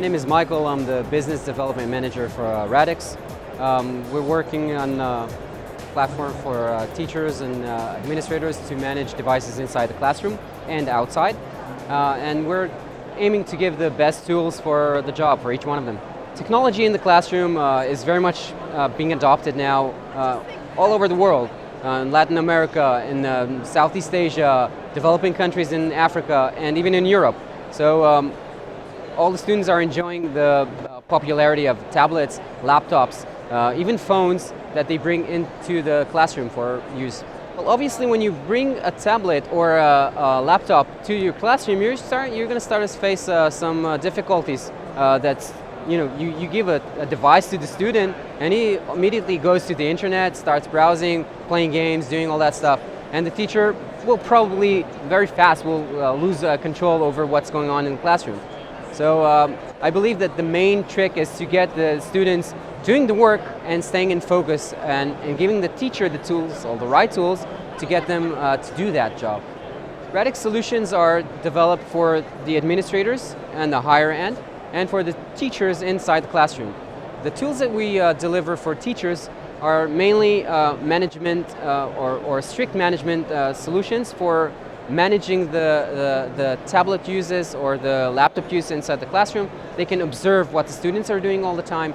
name is Michael. I'm the Business Development Manager for Radix. We're working on a platform for teachers and administrators to manage devices inside the classroom and outside. And we're aiming to give the best tools for the job for each one of them. Technology in the classroom is very much being adopted now all over the world. In Latin America, in Southeast Asia, developing countries in Africa, and even in Europe. So all the students are enjoying the popularity of tablets, laptops, even phones that they bring into the classroom for use. Well, obviously, when you bring a tablet or a laptop to your classroom, you're going to start to face some difficulties. You give a device to the student, and he immediately goes to the internet, starts browsing, playing games, doing all that stuff, and the teacher will probably very fast lose control over what's going on in the classroom. So I believe that the main trick is to get the students doing the work and staying in focus and giving the teacher the tools, or the right tools, to get them to do that job. Radix solutions are developed for the administrators and the higher end, and for the teachers inside the classroom. The tools that we deliver for teachers are mainly management or strict management solutions for managing the tablet uses or the laptop use inside the classroom. They can observe what the students are doing all the time.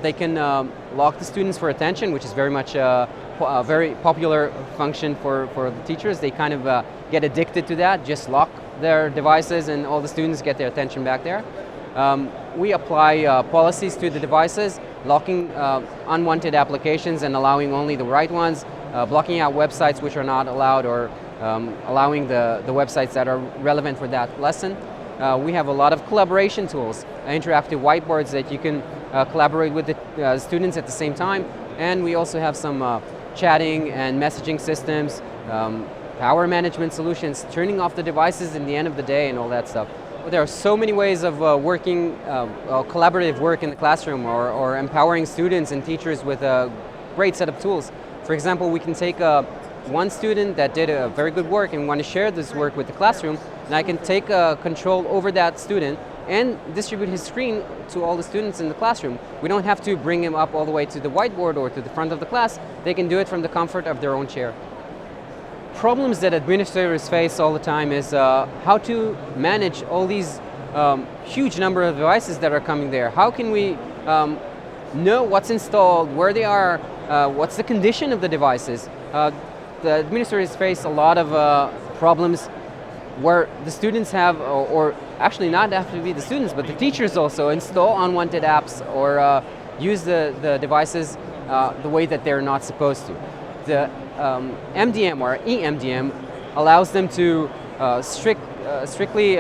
They can lock the students for attention, which is very much a very popular function for the teachers. They kind of get addicted to that, just lock their devices and all the students get their attention back there. We apply policies to the devices, locking unwanted applications and allowing only the right ones, blocking out websites which are not allowed, or allowing the websites that are relevant for that lesson. We have a lot of collaboration tools, interactive whiteboards that you can collaborate with the students at the same time. And we also have some chatting and messaging systems, power management solutions, turning off the devices in the end of the day and all that stuff. There are so many ways of working, collaborative work in the classroom, or empowering students and teachers with a great set of tools. For example, we can take one student that did a very good work and want to share this work with the classroom, and I can take control over that student and distribute his screen to all the students in the classroom. We don't have to bring him up all the way to the whiteboard or to the front of the class. They can do it from the comfort of their own chair. Problems that administrators face all the time is how to manage all these huge number of devices that are coming there. How can we know what's installed, where they are, what's the condition of the devices? The administrators face a lot of problems where the students have, or actually not have to be the students, but the teachers also install unwanted apps or use the devices the way that they're not supposed to. The MDM or eMDM allows them to strictly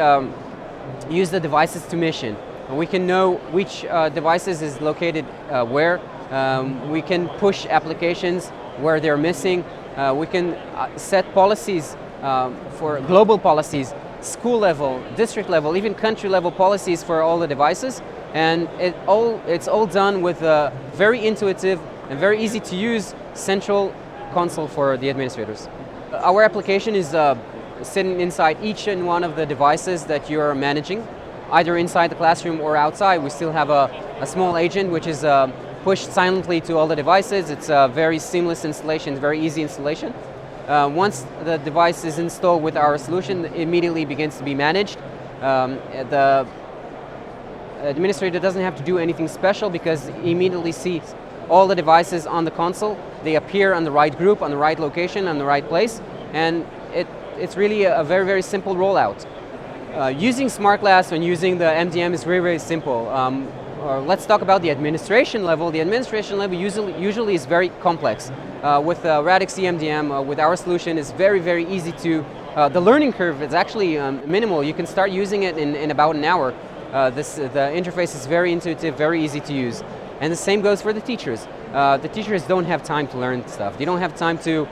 use the devices to mission. And we can know which devices is located where. We can push applications where they're missing. We can set policies for global policies, school level, district level, even country level policies for all the devices. And it's all done with a very intuitive and very easy to use central console for the administrators. Our application is sitting inside each and one of the devices that you're managing, either inside the classroom or outside. We still have a small agent which is pushed silently to all the devices. It's a very seamless installation, very easy installation. Once the device is installed with our solution, it immediately begins to be managed. The administrator doesn't have to do anything special because he immediately sees all the devices on the console. They appear on the right group, on the right location, on the right place, and it's really a very, very simple rollout. Using Smart Glass and using the MDM is very, very simple. Let's talk about the administration level. The administration level usually is very complex. With Radix eMDM, with our solution, is very, very easy to, the learning curve is actually minimal. You can start using it in about an hour. The interface is very intuitive, very easy to use. And the same goes for the teachers. The teachers don't have time to learn stuff. They don't have time to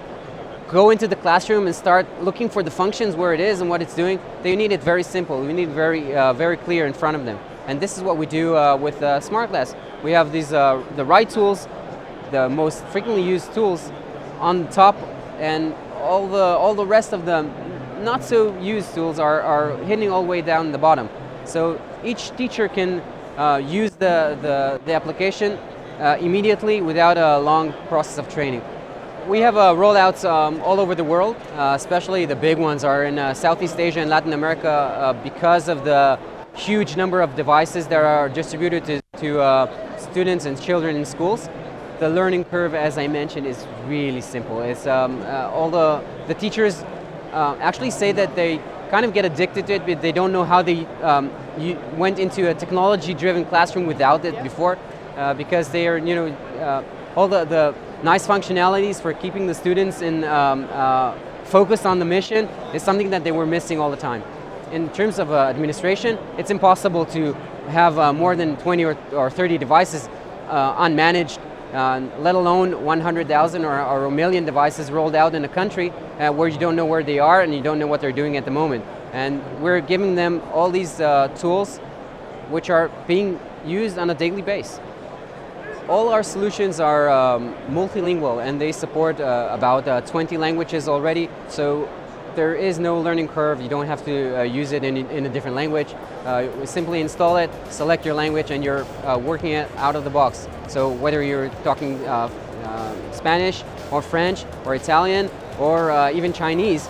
go into the classroom and start looking for the functions, where it is and what it's doing. They need it very simple. We need it very clear in front of them. And this is what we do with Smart Glass. We have these the right tools, the most frequently used tools on top, and all the rest of the not so used tools are hidden all the way down the bottom. So each teacher can use the application immediately without a long process of training. We have rollouts all over the world, especially the big ones are in Southeast Asia and Latin America because of the huge number of devices that are distributed to students and children in schools. The learning curve, as I mentioned, is really simple. It's all the teachers actually say that they kind of get addicted to it, but they don't know how they went into a technology-driven classroom without it before, because they are, all the nice functionalities for keeping the students in focused on the mission is something that they were missing all the time. In terms of administration, it's impossible to have more than 20 or 30 devices unmanaged, let alone 100,000 or a million devices rolled out in a country where you don't know where they are and you don't know what they're doing at the moment. And we're giving them all these tools which are being used on a daily basis. All our solutions are multilingual and they support about 20 languages already, so there is no learning curve. You don't have to use it in a different language. Simply install it, select your language, and you're working it out of the box. So whether you're talking Spanish or French or Italian or even Chinese,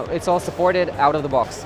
it's all supported out of the box.